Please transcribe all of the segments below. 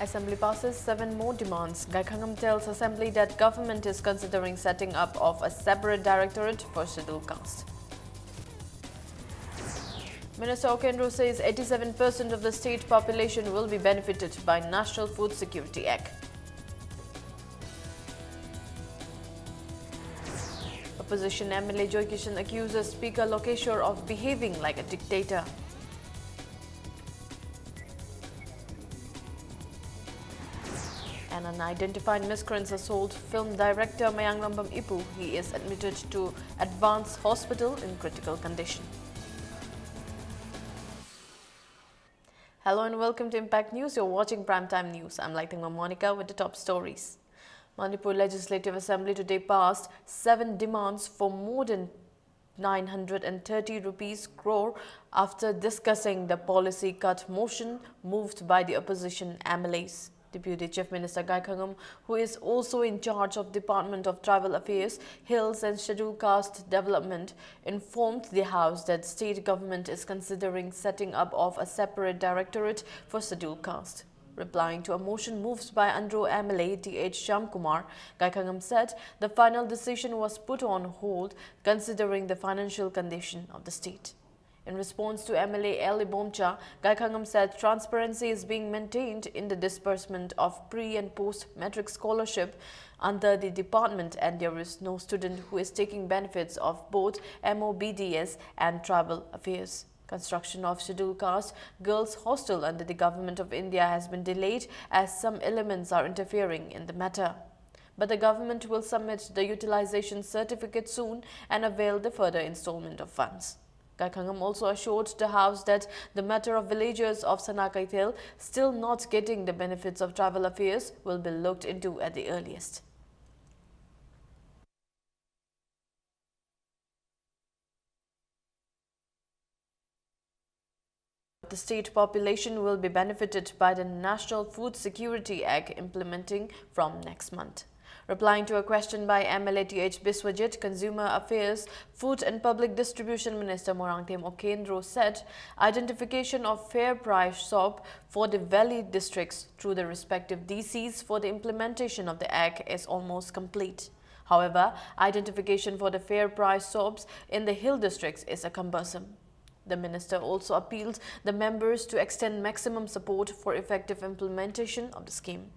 Assembly passes 7 more demands. Gaikhangam tells Assembly that government is considering setting up of a separate directorate for scheduled caste. Minister Okendro says 87% of the state population will be benefited by National Food Security Act. Opposition MLA Joy Kishan accuses Speaker Lokeshwar of behaving like a dictator. An unidentified miscreant assault film director Mayang Rambam Ipu. He is admitted to Advanced Hospital in critical condition. Hello and welcome to Impact News. You're watching Primetime News. I'm Lightning Monica with the top stories. Manipur Legislative Assembly today passed 7 demands for more than 930 rupees crore after discussing the policy cut motion moved by the opposition MLAs. Deputy Chief Minister Gaikhangam, who is also in charge of Department of Tribal Affairs, Hills and Scheduled Caste Development, informed the House that state government is considering setting up of a separate directorate for scheduled caste. Replying to a motion moved by Andhra MLA D.H. Shyamkumar, Gaikhangam said the final decision was put on hold considering the financial condition of the state. In response to MLA Ali Bomcha, Gaikhangam said transparency is being maintained in the disbursement of pre- and post-metric scholarship under the department, and there is no student who is taking benefits of both MOBDS and tribal affairs. Construction of scheduled caste girls' hostel under the Government of India has been delayed as some elements are interfering in the matter. But the government will submit the utilization certificate soon and avail the further installment of funds. Gaikhangam also assured the House that the matter of villagers of Sanakaithel still not getting the benefits of tribal affairs will be looked into at the earliest. The state population will be benefited by the National Food Security Act implementing from next month. Replying to a question by MLA T.H. Biswajit, Consumer Affairs, Food and Public Distribution Minister Morangthem Okendro said identification of fair price shop for the valley districts through the respective DCs for the implementation of the Act is almost complete. However, identification for the fair price shops in the hill districts is a cumbersome. The minister also appealed the members to extend maximum support for effective implementation of the scheme.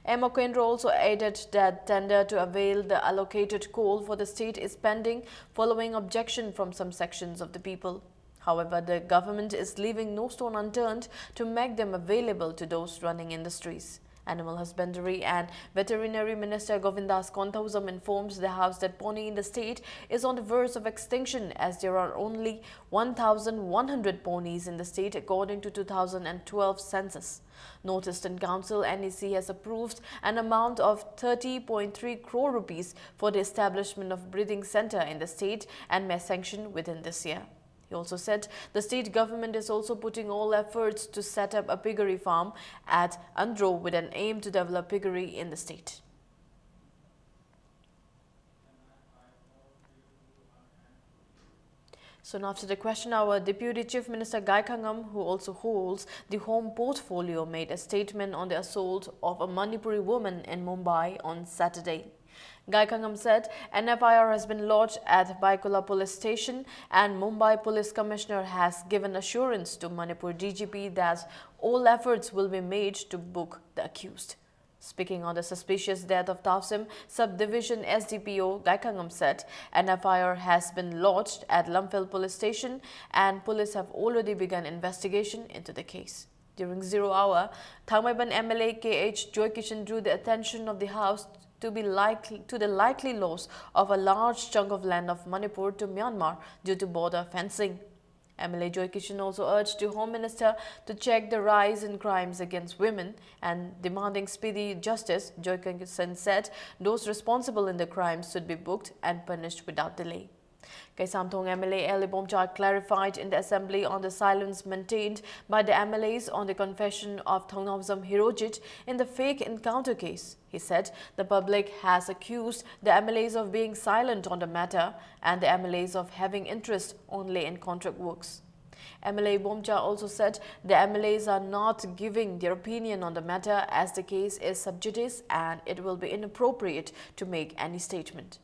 M. Okendro also added that tender to avail the allocated coal for the state is pending following objection from some sections of the people. However, the government is leaving no stone unturned to make them available to those running industries. Animal Husbandry and Veterinary Minister Govindas Konthausam informs the House that pony in the state is on the verge of extinction as there are only 1,100 ponies in the state according to 2012 census. North Eastern Council NEC has approved an amount of 30.3 crore rupees for the establishment of breeding center in the state and may sanction within this year. He also said the state government is also putting all efforts to set up a piggery farm at Andhra with an aim to develop piggery in the state. So now after the question hour, Deputy Chief Minister Gaikhangam, who also holds the home portfolio, made a statement on the assault of a Manipuri woman in Mumbai on Saturday. Gaikhangam said an FIR has been lodged at Baikula Police Station and Mumbai Police Commissioner has given assurance to Manipur DGP that all efforts will be made to book the accused. Speaking on the suspicious death of Tausim Subdivision SDPO, Gaikhangam said an FIR has been lodged at Lumphel Police Station and police have already begun investigation into the case. During 0 hour, Thangmaiban MLA KH Joy Kishan drew the attention of the House to the likely loss of a large chunk of land of Manipur to Myanmar due to border fencing. MLA Joy Kishan also urged the Home Minister to check the rise in crimes against women and demanding speedy justice. Joy Kishan said those responsible in the crimes should be booked and punished without delay. Kaisamthong MLA Ali Bomcha clarified in the Assembly on the silence maintained by the MLAs on the confession of Thongnausam Hirojit in the fake encounter case. He said the public has accused the MLAs of being silent on the matter and the MLAs of having interest only in contract works. MLA Bomcha also said the MLAs are not giving their opinion on the matter as the case is sub judice and it will be inappropriate to make any statement.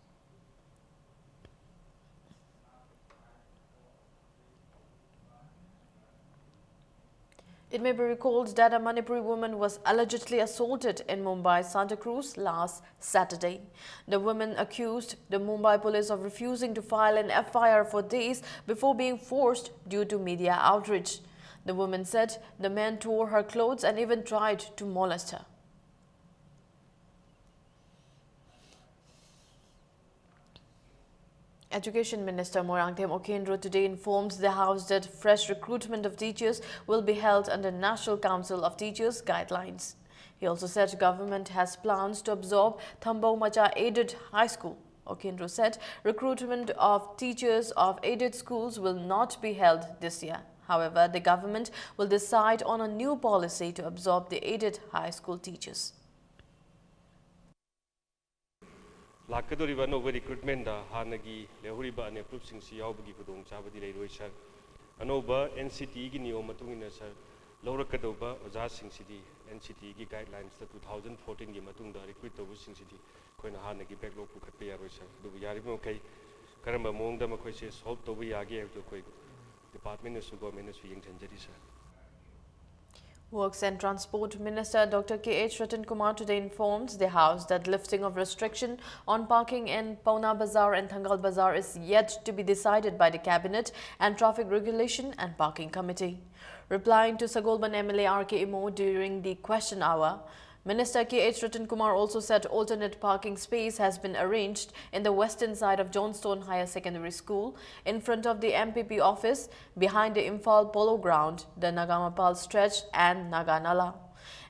It may be recalled that a Manipuri woman was allegedly assaulted in Mumbai, Santa Cruz last Saturday. The woman accused the Mumbai police of refusing to file an FIR for days before being forced due to media outrage. The woman said the man tore her clothes and even tried to molest her. Education Minister Moirangthem Okenro today informs the House that fresh recruitment of teachers will be held under National Council of Teachers guidelines. He also said government has plans to absorb Thambau Macha Aided High School. Okenro said recruitment of teachers of aided schools will not be held this year. However, the government will decide on a new policy to absorb the aided high school teachers. Lakadoriba no recruitment da hanagi lehuriba ane group sing si yaubagi kudong chabadi leiroi sir anoba NCT gi niyo matungina sir lawrakadoba oja sing sidi NCT gi guidelines ta 2014 gi matungda recruit tobu sing sidi koina hanagi backlog pu khatpe yaroi sir du yari mo kai karamba mongda ma koi se solve tobu yagi ek koi department su government su yengchanjari sir. Works and Transport Minister Dr. K.H. Ratan Kumar today informed the House that lifting of restriction on parking in Pauna Bazaar and Thangal Bazaar is yet to be decided by the Cabinet and Traffic Regulation and Parking Committee. Replying to Sagolban MLA R.K. Imo during the question hour, Minister K.H. Ratan Kumar also said alternate parking space has been arranged in the western side of Johnstone Higher Secondary School, in front of the MPP office, behind the Imphal Polo Ground, the Nagamapal Stretch and Naganala.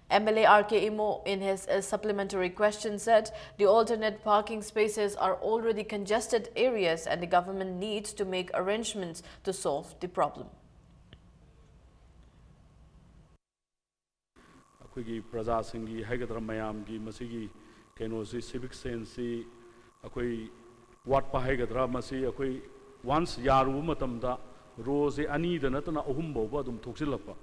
MLA R.K. Imo in his supplementary question said the alternate parking spaces are already congested areas and the government needs to make arrangements to solve the problem. Akwai praja singi haigadra mayam gi masigi kenosi civic sense akwai wat pa haigadra masi akwai once yaru matamda rose ani da natana ahum boba dum thoksilapa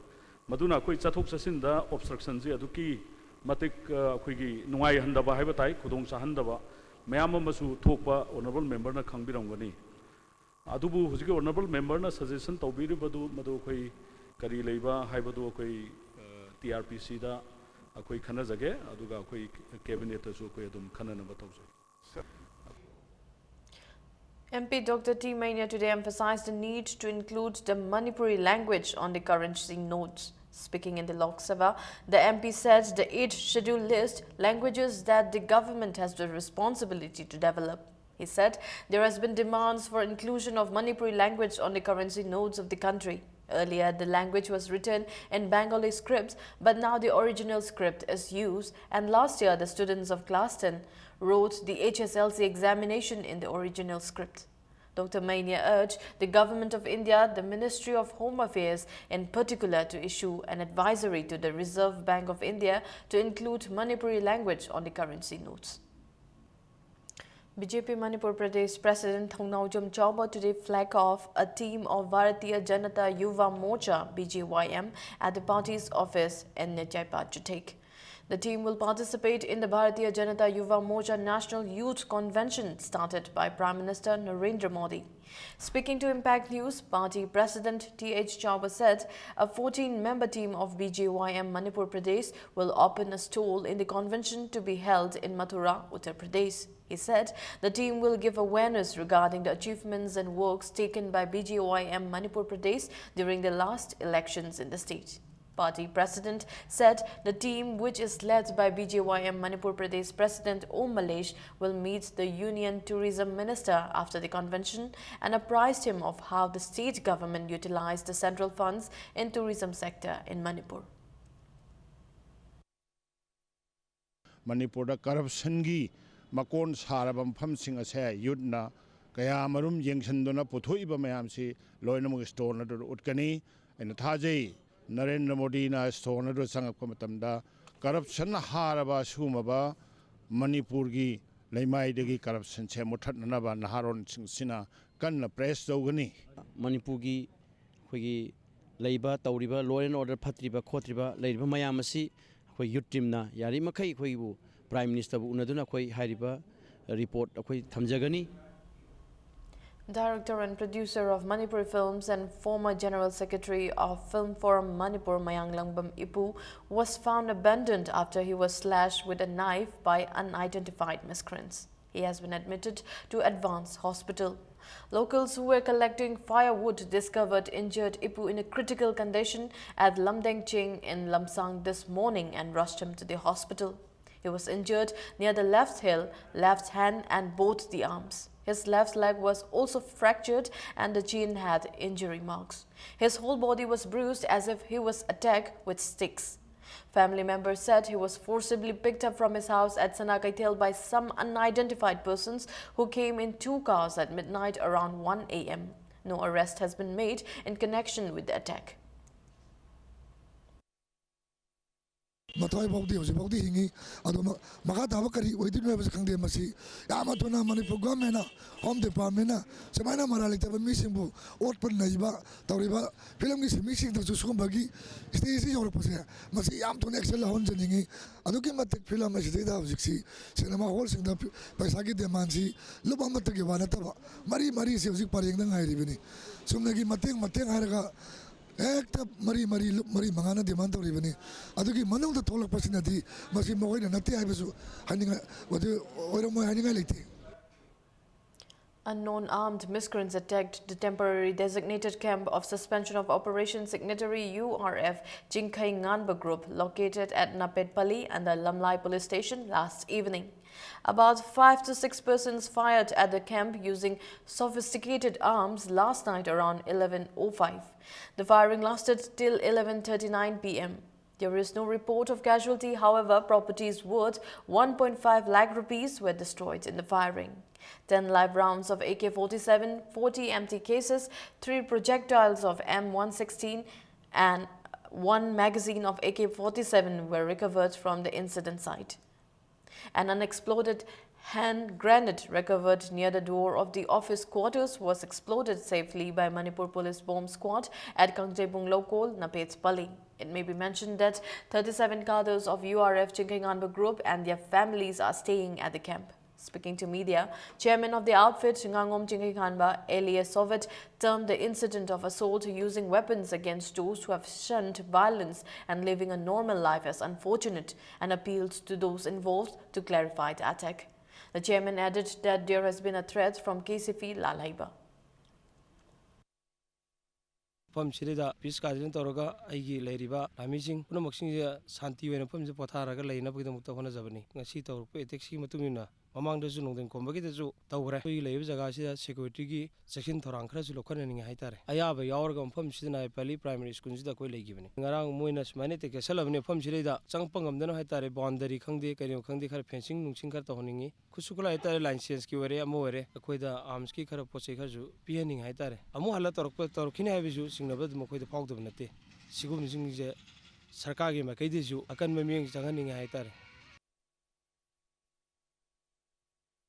maduna akwai chathok chasin da obstruction ji aduki matik akwai gi nungai handaba haiba tai khudong sa handaba mayam masu thokpa honorable member na khangbiramgani adubu hujiki honorable member na suggestion tawbiri badu madu akwai kari leiba haibadu akwai TRPC da akwai khana jage aduga akwai cabinet asu akwai adum khana na batawse. MP Dr. T. Mania today emphasized the need to include the Manipuri language on the currency notes. Speaking in the Lok Sabha, the MP said the 8th schedule lists languages that the government has the responsibility to develop. He said there has been demands for inclusion of Manipuri language on the currency notes of the country. Earlier, the language was written in Bengali scripts, but now the original script is used, and last year the students of class 10 wrote the HSLC examination in the original script. Dr. Mania urged the Government of India, the Ministry of Home Affairs in particular, to issue an advisory to the Reserve Bank of India to include Manipuri language on the currency notes. BJP Manipur Pradesh President Thongnaujam Chauba today flagged off a team of Bharatiya Janata Yuva Morcha BJYM at the party's office in Nityaipat Jutek. The team will participate in the Bharatiya Janata Yuva Morcha National Youth Convention started by Prime Minister Narendra Modi. Speaking to Impact News, Party President T.H. Chauba said a 14-member team of BJYM Manipur Pradesh will open a stall in the convention to be held in Mathura, Uttar Pradesh. He said the team will give awareness regarding the achievements and works taken by BJYM Manipur Pradesh during the last elections in the state. Party President said the team, which is led by BJYM Manipur Pradesh President Om Malesh, will meet the Union Tourism Minister after the convention and apprised him of how the state government utilized the central funds in tourism sector in Manipur. Manipur corruption gi makon sarabam pham sing ase yudna kaya marum yengsandona puthoiba mayam si loinamug store na utkani en thajei Narendra Modi na store na sangakpa matamda corruption haraba sumaba Manipur gi leimai degi corruption che muthatnaba naharon sing sina kanna press dogani Manipur gi khoi ꯂꯩꯕ ꯇꯧꯔꯤꯕ law and order ꯐꯠꯇ꯭ꯔꯤꯕ ꯈꯣꯠꯇ꯭ꯔꯤꯕ ꯂꯩꯔꯤꯕ ꯃꯌꯥꯝ ꯑꯁꯤ ꯑꯩꯈꯣꯏ ꯌꯨꯠ ꯇꯤꯝꯅ ꯌꯥꯔꯤꯃꯈꯩ ꯑꯩꯈꯣꯏꯕꯨ prime ꯃꯤꯅꯤꯁꯇꯔꯕꯨ ꯎꯅꯗꯨꯅ ꯑꯩꯈꯣꯏ ꯍꯥꯏꯔꯤꯕ ꯔꯤꯄꯣꯔꯠ ꯑꯩꯈꯣꯏ ꯊꯝꯖꯒꯅꯤ. Director and producer of Manipuri Films and former General Secretary of Film Forum Manipur Mayang Langbam Ipu was found abandoned after he was slashed with a knife by unidentified miscreants. He has been admitted to Advanced Hospital. Locals who were collecting firewood discovered injured Ipu in a critical condition at Lamdeng Ching in Lamsang this morning and rushed him to the hospital. He was injured near the left heel, left hand and both the arms. His left leg was also fractured and the chin had injury marks. His whole body was bruised as if he was attacked with sticks. Family members said he was forcibly picked up from his house at Sanakaitel by some unidentified persons who came in 2 cars at midnight around 1 a.m. No arrest has been made in connection with the attack. Matai Bogdi was about the Hingi, Makata Vakari, we didn't have a Kandi Masi, Yamatuna Manipur Government, Home Department, Samana Maralik have a missing book, Open Naiba, Tauriba, Film is missing the Susumbagi, Stacy or Posia, Masi Yam to Nexel Honsaningi, Adukimatic film as data of Zixi, Cinema Horsing the Pasaki de Mansi, Lubamatakivana, Marie Sizik Paring the Nairivini, Sumnagi Mating Haraga. Ekta mari mangana demand or even aduki manung the toll personality must be more than nothing. I was handing what handing. Unknown armed miscreants attacked the temporary designated camp of suspension of operation signatory URF Jinkai Nganba group located at Napetpally and the Lamlai police station last evening. About 5 to 6 persons fired at the camp using sophisticated arms last night around 11:05. The firing lasted till 11:39 p.m. There is no report of casualty. However, properties worth 1.5 lakh rupees were destroyed in the firing. 10 live rounds of AK-47, 40 empty cases, 3 projectiles of M116 and 1 magazine of AK-47 were recovered from the incident site. An unexploded hand grenade recovered near the door of the office quarters was exploded safely by Manipur Police Bomb Squad at Kangjebung Lokol, Napetpally. It may be mentioned that 37 cadres of URF Jinkai group and their families are staying at the camp. Speaking to media, chairman of the outfit, Ngangom Jinkai Elias Sovet, termed the incident of assault using weapons against those who have shunned violence and living a normal life as unfortunate and appealed to those involved to clarify the attack. The chairman added that there has been a threat from KCP Lalaiba. Pam Shirida, Piscadin Toroga, Igi Ladiba, Amazing, Punamoxing, Santi, and Pum's Potaraga, Lane up with the Mutahona Zabani, Nasito, Taxi Matumina. Among the Zunong and Combagate Taura, we live Zagasia, security, section Torankras, Locaning Haitare. I have a Yorgam Pumsina, Pali primary schools the Quilly given. Around Muinas Manitic, a Salavani Pumsirida, Sampangam, then Haitare, Bondari, Kandi, Kandi, her fencing, Nuchinka Toning, Kusukula Haitare, License, Kiware, Moere, Aqueda, Armski, Karaposikazu, Pianing Haitare. Amuhala Torkina Visu, Singapore, Moko the Pog of Nate. Sigum Sarkagi Makadizu, Akan Miming Zanganing Haitare.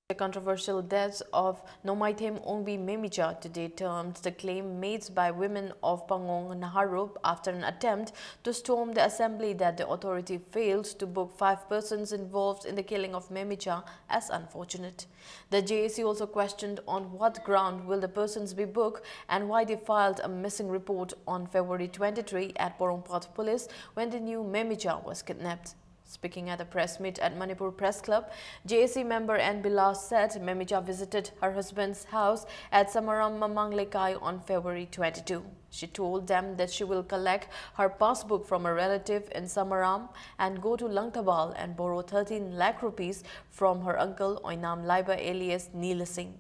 The controversial deaths of Nomaithem Ongbi Memija today termed the claim made by women of Pangong Naharup after an attempt to storm the assembly that the authority failed to book 5 persons involved in the killing of Memija as unfortunate. The JAC also questioned on what ground will the persons be booked and why they filed a missing report on February 23 at Porongpot Police when they knew Memija was kidnapped. Speaking at a press meet at Manipur Press Club, JAC member N. Bilas said Memija visited her husband's house at Samaram Mamanglekai on February 22. She told them that she will collect her passbook from a relative in Samaram and go to Langtabal and borrow 13 lakh rupees from her uncle Oinam Laiba alias Neela Singh.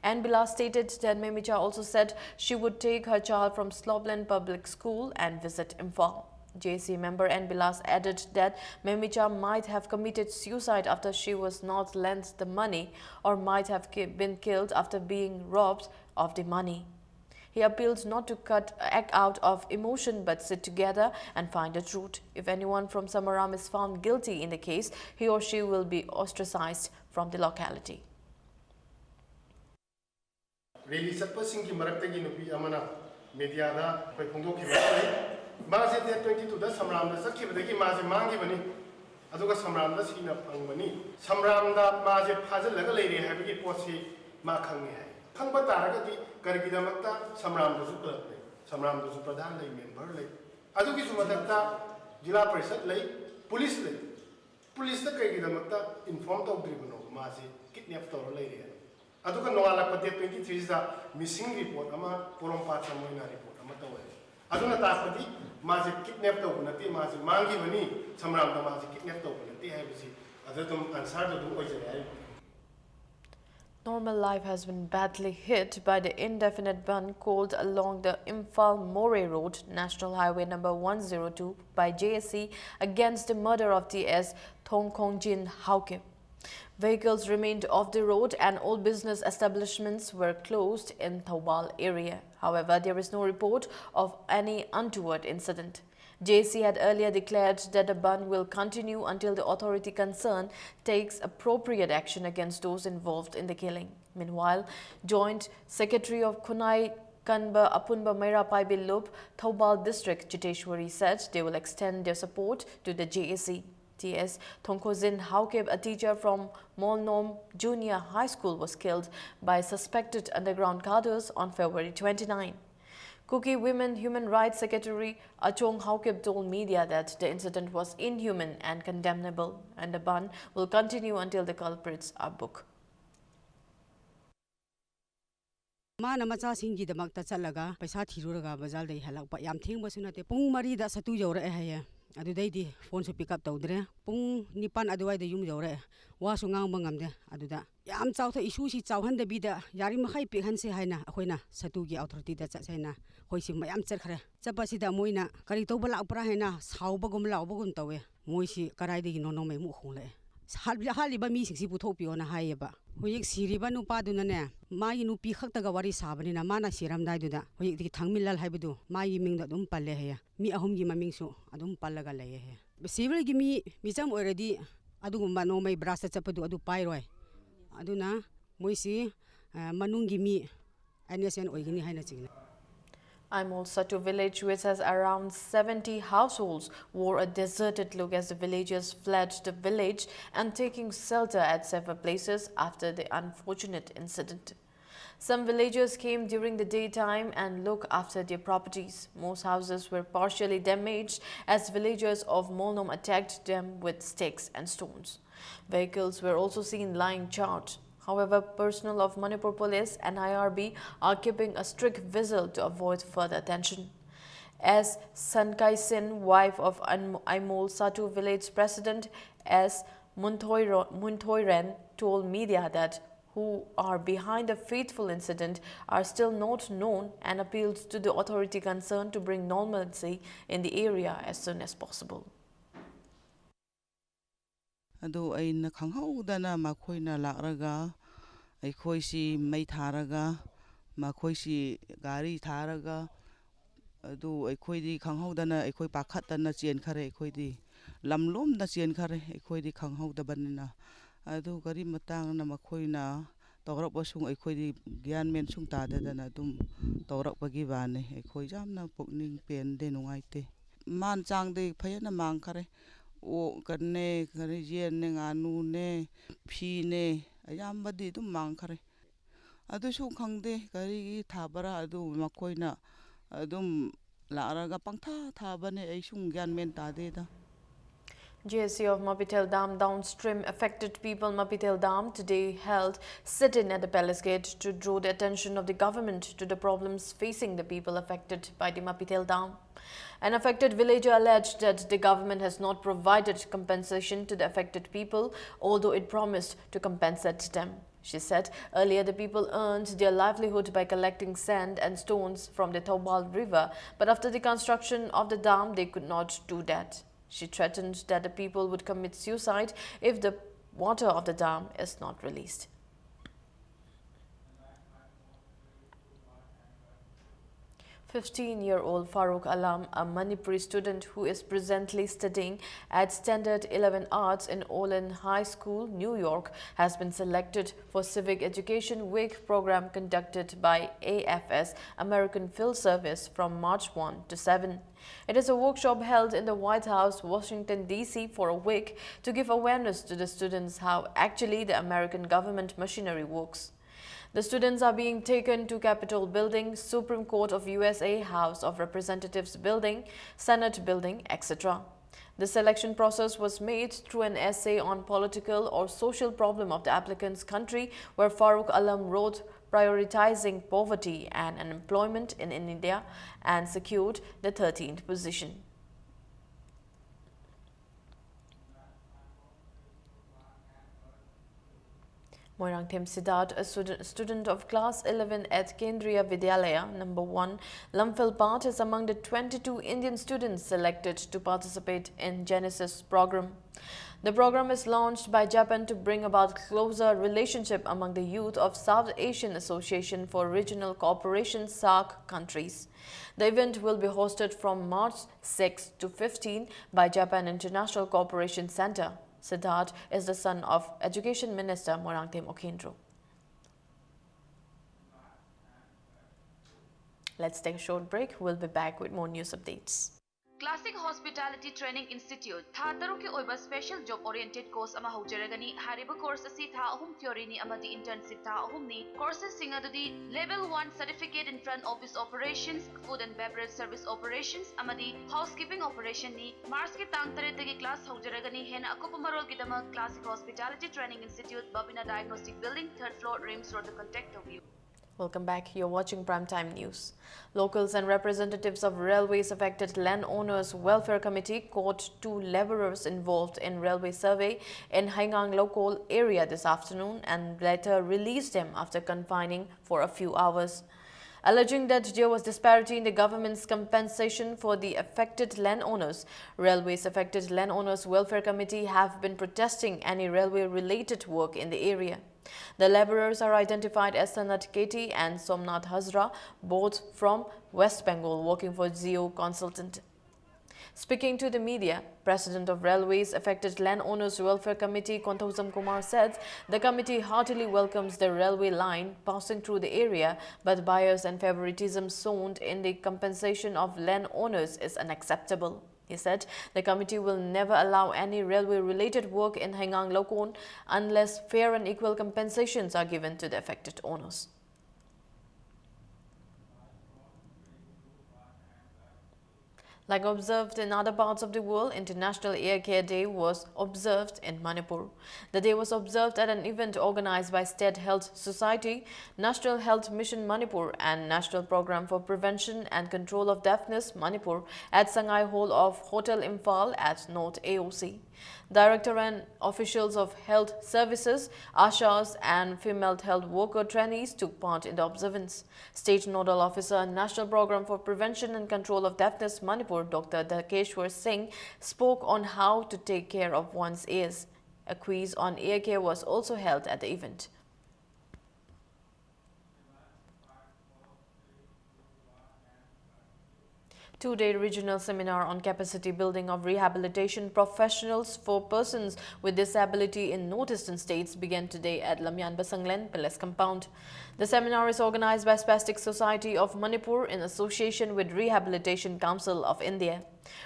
N. Bilas stated that Memija also said she would take her child from Slopland Public School and visit Imphal. JAC member N. Bilas added that Memija might have committed suicide after she was not lent the money or might have been killed after being robbed of the money. He appealed not to act out of emotion but sit together and find the truth. If anyone from Samaram is found guilty in the case, he or she will be ostracized from the locality. Rally Sapasing Maratagi Nupi Amana, ꯃꯦꯗꯤꯌꯥꯗ ꯑꯩꯈꯣꯏ ꯐꯣꯡꯗꯣꯛꯈꯤꯕ ꯂꯩ ꯃꯥꯁꯦ date 22ꯗ ꯁꯝꯔꯥꯝꯗ ꯆꯠꯈꯤꯕꯗꯒꯤ ꯃꯥꯁꯦ ꯃꯥꯡꯈꯤꯕꯅꯤ ꯑꯗꯨꯒ ꯁꯝꯔꯥꯝꯗ ꯁꯤꯅ ꯐꯪꯕꯅꯤ ꯁꯝꯔꯥꯝꯗ ꯃꯥꯁꯦ ꯐꯥꯖꯤꯜꯂꯒ ꯂꯩꯔꯦ ꯍꯥꯏꯕꯒꯤ ꯄꯣꯠꯁꯤ ꯃꯥ ꯈꯪꯉꯦ ꯍꯥꯏ ꯈꯪꯕ ꯇꯥꯔꯒꯗꯤ ꯀꯔꯤꯒꯤꯗꯃꯛꯇ ꯁꯝꯔꯥꯝꯗꯁꯨ ꯀ꯭ꯂꯕ ꯂꯩ ꯁꯝꯔꯥꯝꯗꯁꯨ ꯄ꯭ꯔꯙꯥꯟ ꯂꯩ ꯃꯦꯝꯕꯔ ꯂꯩ ꯑꯗꯨꯒꯤꯁꯨ ꯃꯊꯛꯇ ꯖꯤꯂꯥ ꯄꯔꯤꯁꯠ ꯂꯩ ꯄꯨꯂꯤꯁ ꯂꯩ ꯄꯨꯂꯤꯁꯇ ꯀꯔꯤꯒꯤꯗꯃꯛꯇ ꯏꯟꯐꯣꯔꯝ ꯇꯧꯗ꯭ꯔꯤꯕꯅꯣ ꯃꯥꯁꯦ ꯀꯤꯗꯅꯦꯞ ꯇꯧꯔ ꯂꯩꯔꯦ ꯑꯗꯨꯒ ꯅꯣꯡꯉꯥꯜꯂꯛꯄ ꯗꯦꯠ 23ꯁꯤꯗ ꯃꯤꯁꯤꯡ ꯔꯤꯄꯣꯔꯠ ꯑꯃ ꯄꯣꯔꯣꯝꯄꯥꯠꯇ ꯃꯣꯏꯅ ꯔꯤꯄꯣꯔꯠ ꯑꯃ ꯇꯧꯋꯦ ꯑꯗꯨꯅ ꯇꯥꯛꯄꯗꯤ ꯃꯥꯁꯦ ꯀꯤꯗꯅꯦꯞ ꯇꯧꯕ ꯅꯠꯇꯦ ꯃꯥꯁꯦ ꯃꯥꯡꯈꯤꯕꯅꯤ ꯁꯝꯔꯥꯝꯗ ꯃꯥꯁꯦ ꯀꯤꯗꯅꯦꯞ ꯇꯧꯕ ꯅꯠꯇꯦ ꯍꯥꯏꯕꯁꯤ ꯑꯗꯨꯝ ꯑꯟꯁꯔꯗꯨ ꯑꯗꯨꯝ ꯑꯣꯏꯖꯔꯦ ꯍꯥꯏꯕ Normal life has been badly hit by the indefinite ban called along the Imphal-Moray Road, National Highway number 102 by JSC against the murder of T.S. Thongkongjin Hauke. Vehicles remained off the road and all business establishments were closed in Thoubal area. However, there is no report of any untoward incident. JSC had earlier declared that the ban will continue until the authority concerned takes appropriate action against those involved in the killing. Meanwhile, Joint Secretary of Kunai Kanba Apunba Meirapai Bilup, Thoubal District, Chiteshwari said they will extend their support to the JSC. T.S. Thongkongjin Hauke, a teacher from Molnom Junior High School, was killed by suspected underground cadres on February 29. Kuki Women Human Rights Secretary Achong Haukip told media that the incident was inhuman and condemnable, and the ban will continue until the culprits are booked. Mana macha singi the makta chalaga paisa thiruraga bazal dei halak pa yam thingbasu nate pung mari da satu jawra haye adudai di phone su pick up tawdre pung nipan aduai de yum jawra wa su ngang bangamde aduda yam chawtha issue si chawhan de bi da yari makhai pikhan se haina akhoina satu gi authority da chasaina hoising mayam charkhare chapasi da moina kari tawbala upra haina saubagum laubagum tawe moisi karai de no no me mu khole haliba mi singsi puthopio na hayeba hoyek siriba nupa dunane mai nupi khaktaga wari sabani na mana siram dai duda hoyek di thangmilal haibudu mai ming da dum palle heya mi ahum gi maming su adum pallaga leye he civil gi mi cham already adugumba no mai brasa chapadu adu pairoi aduna moisi manungi mi NSN oigini haina chingna Aimol Satu village, which has around 70 households, wore a deserted look as the villagers fled the village and taking shelter at several places after the unfortunate incident. Some villagers came during the daytime and looked after their properties. Most houses were partially damaged as villagers of Molnom attacked them with sticks and stones. Vehicles were also seen lying charred. However, personnel of Manipur Police and IRB are keeping a strict vigil to avoid further tension. As Sankai Sin, wife of Aimol Satu village president S. Munthoiren, told media that who are behind the fateful incident are still not known and appealed to the authority concerned to bring normalcy in the area as soon as possible. Ado ay nakhanghaudana makhoina lakraga aykhoy si may tharaga makhoy si gari tharaga ado aykhoy di khanghaudana aykhoy pakhatana chen khare aykhoy di lamlom da chen khare aykhoy di khanghaudabana ado gari matang na makhoina tawrak basung aykhoy di gyan men sung ta dadana dum tawrak bagi bane aykhoy jamna pukning pen de nungaite man chang de phayana mang khare o karne kare yen ne nganu ne phi ne ayamba di dum mang khare adu su khangde kari thabara adu makoina adum laraga pangtha thabane ai sung gyan men ta de da GSC of Mapitel Dam downstream affected people Mapitel Dam today held sit-in at the palace gate to draw the attention of the government to the problems facing the people affected by the Mapitel Dam. An affected villager alleged that the government has not provided compensation to the affected people, although it promised to compensate them. She said earlier the people earned their livelihood by collecting sand and stones from the Thoubal River, but after the construction of the dam, they could not do that. She threatened that the people would commit suicide if the water of the dam is not released. 15-year-old Farooq Alam, a Manipuri student who is presently studying at Standard 11 Arts in Olin High School, New York, has been selected for Civic Education Week program conducted by AFS, American Field Service, from March 1 to 7. It is a workshop held in the White House, Washington, D.C. for a week to give awareness to the students how actually the American government machinery works. The students are being taken to Capitol Building, Supreme Court of USA, House of Representatives Building, Senate Building, etc. The selection process was made through an essay on political or social problem of the applicant's country, where Farooq Alam wrote prioritizing poverty and unemployment in India and secured the 13th position. Moirangthem Siddharth, a student of class 11 at Kendriya Vidyalaya No. 1, Lamphilpat, is among the 22 Indian students selected to participate in Genesis program. The program is launched by Japan to bring about closer relationship among the youth of South Asian Association for Regional Cooperation (SAARC) countries. The event will be hosted from March 6 to 15 by Japan International Cooperation Center. Siddharth is the son of Education Minister Moirangthem Okendro. Let's take a short break. We'll be back with more news updates. Classic Hospitality Training Institute tha taruki oiba special job oriented course ama haujaragani hariba course asi tha ahum theory ni amadi internship tha ahum ni courses sing adudi level 1 certificate in front office operations, food and beverage service operations amadi housekeeping operation ni March ki tang 3 dagi class haujaragani hena akupa marol ki dama Classic Hospitality Training Institute, Babina Diagnostic Building, 3rd floor, Rims Road. The contact of you. Welcome back. You're watching Primetime News. Locals and representatives of railways affected landowners welfare committee caught 2 laborers involved in railway survey in Haingang local area this afternoon and later released them after confining for a few hours. Alleging that there was disparity in the government's compensation for the affected landowners, Railways Affected Landowners Welfare Committee have been protesting any railway-related work in the area. The laborers are identified as Sanat Keti and Somnath Hazra, both from West Bengal, working for Zio Consultant. Speaking to the media, President of Railways Affected Landowners Welfare Committee, Kontausam Kumar, said the committee heartily welcomes the railway line passing through the area, but bias and favoritism shown in the compensation of landowners is unacceptable. He said the committee will never allow any railway-related work in Haingang Lokon unless fair and equal compensations are given to the affected owners. Like observed in other parts of the world, International Air Care Day was observed in Manipur. The day was observed at an event organized by State Health Society, National Health Mission Manipur and National Program for Prevention and Control of Deafness Manipur at Sangai Hall of Hotel Imphal at North AOC. Director and officials of health services, ASHAs and female health worker trainees took part in the observance. State Nodal Officer, National Program for Prevention and Control of Deafness Manipur, Dr. Dakeshwar Singh, spoke on how to take care of one's ears. A quiz on ear care was also held at the event. Two-day regional seminar on capacity building of rehabilitation professionals for persons with disability in northeastern states began today at Lamyan Basanglen Palace Compound. The seminar is organized by Spastic Society of Manipur in association with Rehabilitation Council of India.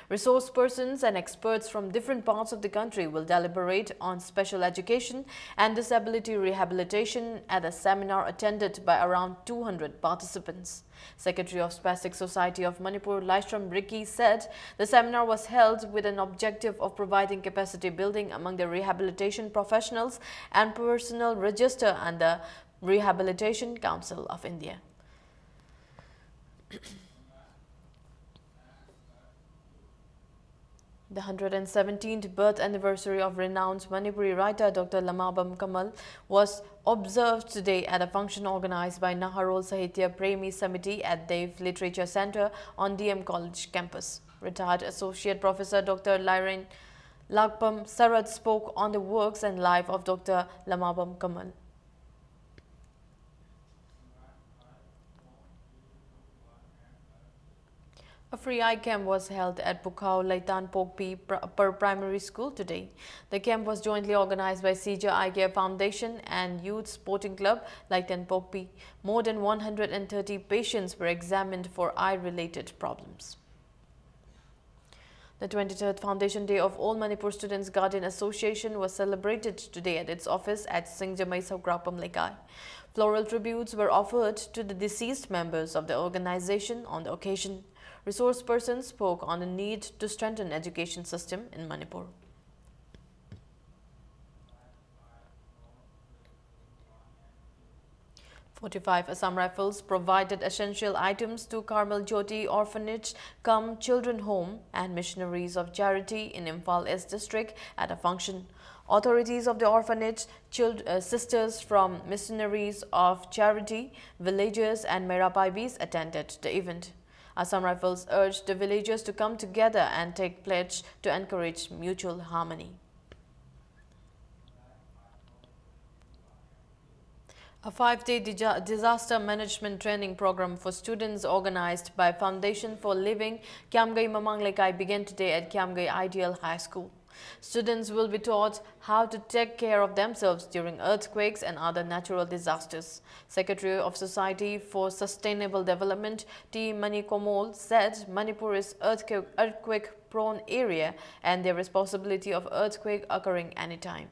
Resource persons and experts from different parts of the country will deliberate on special education and disability rehabilitation at a seminar attended by around 200 participants. Secretary of Spastic Society of Manipur, Laishram Ricky, said the seminar was held with an objective of providing capacity building among the rehabilitation professionals and personal register and the Rehabilitation Council of India. The 117th birth anniversary of renowned Manipuri writer Dr. Lamabam Kamal was observed today at a function organized by Naharol Sahitya Premi Samiti at Dev Literature Center on DM College campus. Retired Associate Professor Dr. Lyren Lagpam Sarat spoke on the works and life of Dr. Lamabam Kamal. A free eye camp was held at Bukau Laitan Pokpi Primary School today. The camp was jointly organized by CJ Eye Care Foundation and Youth Sporting Club Laitan Pokpi. More than 130 patients were examined for eye-related problems. The 23rd Foundation Day of All Manipur Students Guardian Association was celebrated today at its office at Singjamai Saugrapam Lekai. Floral tributes were offered to the deceased members of the organization on the occasion. Resource persons spoke on the need to strengthen education system in Manipur. "45 Assam Rifles provided essential items to Carmel Jyoti Orphanage, Children Home and Missionaries of Charity in Imphal East District at a function. Authorities of the orphanage, sisters from Missionaries of Charity, villagers and Merapaibis attended the event. Assam Rifles urged the villagers to come together and take pledge to encourage mutual harmony. A 5-day disaster management training program for students organized by Foundation for Living Kiamgai Mamang Lekai began today at Kiamgai Ideal High School. Students will be taught how to take care of themselves during earthquakes and other natural disasters. Secretary of Society for Sustainable Development, T. Manikomol, said Manipur is earthquake-prone area and the responsibility of earthquake occurring anytime.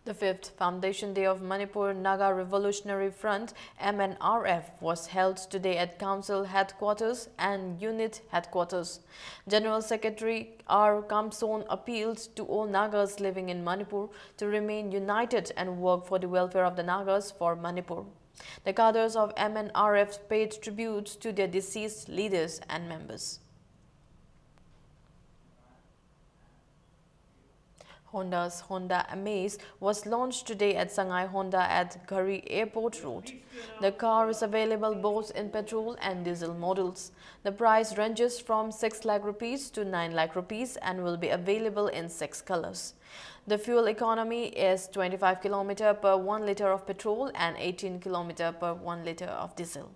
The 5th Foundation Day of Manipur Naga Revolutionary Front MNRF was held today at Council Headquarters and Unit Headquarters. General Secretary R. Kamson appealed to all Nagas living in Manipur to remain united and work for the welfare of the Nagas for Manipur. The cadres of MNRF paid tribute to their deceased leaders and members. Honda's Honda Amaze was launched today at Shanghai Honda at Ghari Airport Road. The car is available both in petrol and diesel models. The price ranges from 6 lakh rupees to 9 lakh rupees and will be available in 6 colors. The fuel economy is 25 km per 1 liter of petrol and 18 km per 1 liter of diesel.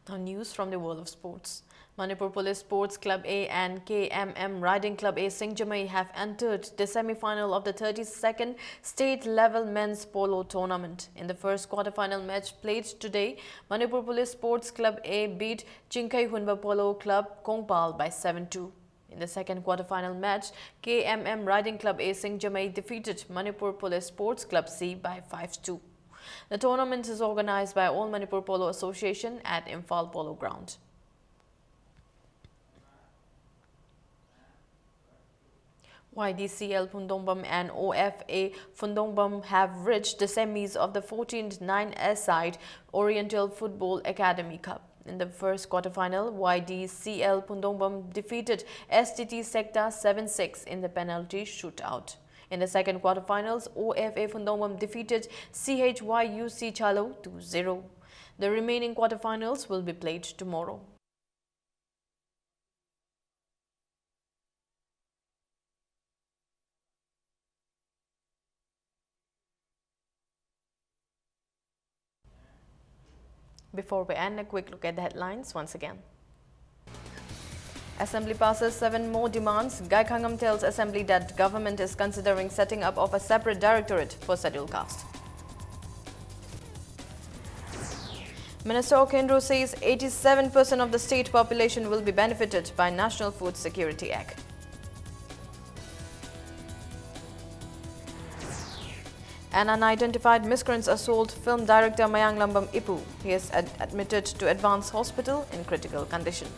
Now news from the world of sports. Manipur Police Sports Club A and KMM Riding Club A Singjamai have entered the semi-final of the 32nd state-level men's polo tournament. In the first quarter-final match played today, Manipur Police Sports Club A beat Chinkai Hunba Polo Club Kongpal by 7-2. In the second quarter-final match, KMM Riding Club A Singjamai defeated Manipur Police Sports Club C by 5-2. The tournament is organized by All Manipur Polo Association at Imphal Polo Ground. YDCL Phundombam and OFA Phundombam have reached the semis of the 14th 9-a-side Oriental Football Academy Cup. In the first quarterfinal, YDCL Phundombam defeated STT Sector 7-6 in the penalty shootout. In the second quarterfinals, OFA Phundombam defeated CHYUC Chalo 2-0. The remaining quarterfinals will be played tomorrow. Before we end, a quick look at the headlines once again. Assembly passes 7 more demands. Gaikhangam tells Assembly that government is considering setting up of a separate directorate for scheduled caste. Minister Okendro says 87% of the state population will be benefited by National Food Security Act. An unidentified miscreants assault film director Mayang Lambam Ipu. He is admitted to Advanced Hospital in critical condition.